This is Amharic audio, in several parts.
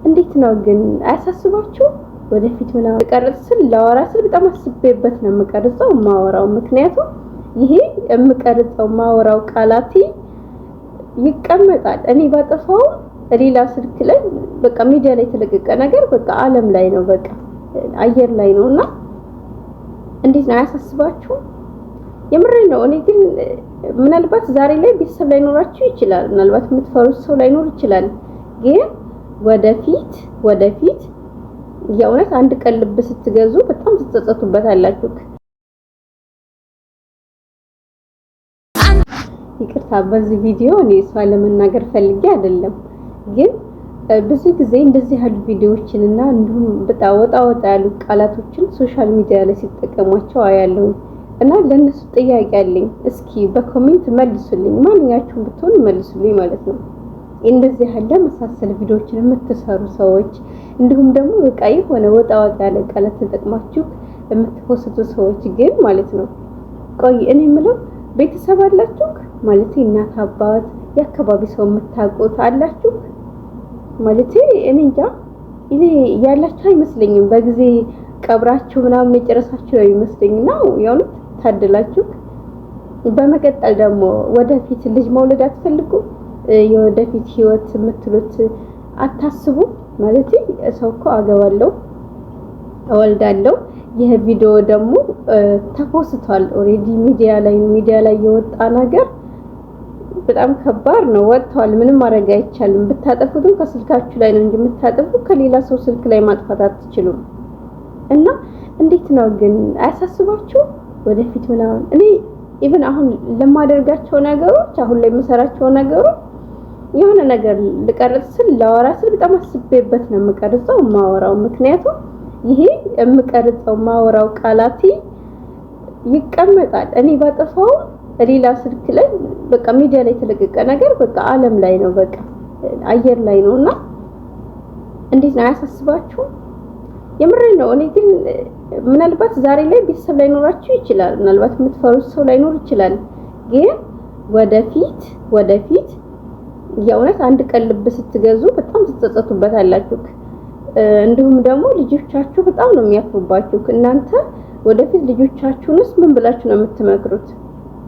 እንዴት ነው ግን አያሳስባችሁ? ወደፊት ምናምን ቀርጽ ስል ላወራ ስል በጣም አስቤበት ነው የምቀርጸው ማወራው። ምክንያቱም ይሄ የምቀርጸው ማወራው ቃላቴ ይቀመጣል። እኔ ባጠፋው ሌላ ስልክ ላይ በቃ ሚዲያ ላይ የተለቀቀ ነገር በቃ ዓለም ላይ ነው በቃ አየር ላይ ነውና እንዴት ነው አያሳስባችሁ? የምሬ ነው። እኔ ግን ምናልባት ዛሬ ላይ ቤተሰብ ላይ ኖራችሁ ይችላል፣ ምናልባት የምትፈሩት ሰው ላይ ኖር ይችላል። ግን ወደፊት የእውነት አንድ ቀን ልብ ስትገዙ በጣም ትጸጸቱበታላችሁ። ይቅርታ በዚህ ቪዲዮ እኔ እሷ ለመናገር ፈልጌ አይደለም፣ ግን ብዙ ጊዜ እንደዚህ ያሉ ቪዲዮዎችንና እንዲሁም በጣም ወጣ ያሉ ቃላቶችን ሶሻል ሚዲያ ላይ ሲጠቀሟቸው አያለሁ እና ለነሱ ጥያቄ አለኝ። እስኪ በኮሜንት መልሱልኝ፣ ማንኛችሁም ብትሆኑ መልሱልኝ ማለት ነው። እንደዚህ ያለ መሳሰል ቪዲዮዎችን የምትሰሩ ሰዎች እንዲሁም ደግሞ በቃ የሆነ ወጣ ያለ ቃላት ተጠቅማችሁ የምትፖስቱ ሰዎች ግን ማለት ነው፣ ቆይ እኔ የምለው ቤተሰብ አላችሁ ማለት እናት አባት የአካባቢ ሰው የምታውቁት አላችሁ ማለት እኔ እንጃ እኔ ያላችሁ አይመስለኝም። በጊዜ ቀብራችሁ ምናምን የጨረሳችሁ ነው ይመስለኝና ያው ታድላችሁ። በመቀጠል ደግሞ ወደፊት ልጅ መውለድ አትፈልጉ? የወደፊት ህይወት የምትሉት አታስቡ ማለት ሰው እኮ አገባለሁ እወልዳለሁ። ይሄ ቪዲዮ ደግሞ ተፖስቷል ኦሬዲ ሚዲያ ላይ የወጣ ነገር በጣም ከባድ ነው። ወጥቷል፣ ምንም ማድረግ አይቻልም። ብታጠፉትም ከስልካችሁ ላይ ነው እንጂ የምታጠፉ ከሌላ ሰው ስልክ ላይ ማጥፋት አትችሉም። እና እንዴት ነው ግን አያሳስባችሁ? ወደፊት ምናምን እኔ ኢቭን አሁን ለማደርጋቸው ነገሮች አሁን ላይ የምሰራቸው ነገሮች የሆነ ነገር ልቀርጽ ስል ላወራ ስል በጣም አስቤበት ነው የምቀርጸው ማወራው። ምክንያቱም ይሄ የምቀርጸው ማወራው ቃላቴ ይቀመጣል። እኔ ባጠፋው ሌላ ስልክ ላይ በቃ ሚዲያ ላይ የተለቀቀ ነገር በቃ ዓለም ላይ ነው በቃ አየር ላይ ነውና እንዴት ነው አያሳስባችሁ? የምሬ ነው። እኔ ግን ምናልባት ዛሬ ላይ ቤተሰብ ላይ ኖራችሁ ይችላል፣ ምናልባት የምትፈሩት ሰው ላይ ኖር ይችላል። ግን ወደፊት የእውነት አንድ ቀን ልብ ስትገዙ በጣም ትጸጸቱበታላችሁ። እንዲሁም ደግሞ ልጆቻችሁ በጣም ነው የሚያፍሩባችሁ። እናንተ ወደፊት ልጆቻችሁንስ ምን ብላችሁ ነው የምትመክሩት?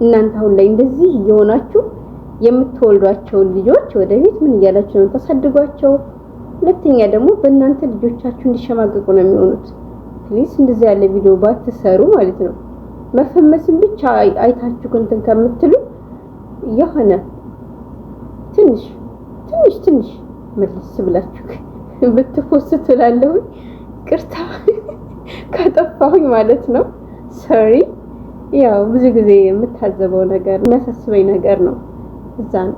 እናንተ አሁን ላይ እንደዚህ እየሆናችሁ የምትወልዷቸው ልጆች ወደፊት ምን እያላችሁ ነው ታሳድጓቸው? ሁለተኛ ደግሞ በእናንተ ልጆቻችሁ እንዲሸማቀቁ ነው የሚሆኑት። ፕሊስ እንደዚህ ያለ ቪዲዮ ባትሰሩ ማለት ነው። መፈመስን ብቻ አይታችሁ እንትን ከምትሉ የሆነ ትንሽ መልስ ብላችሁ ብትፖስቱ እላለሁ። ቅርታ ካጠፋሁኝ ማለት ነው። ሶሪ። ያው ብዙ ጊዜ የምታዘበው ነገር የሚያሳስበኝ ነገር ነው እዛ ነው።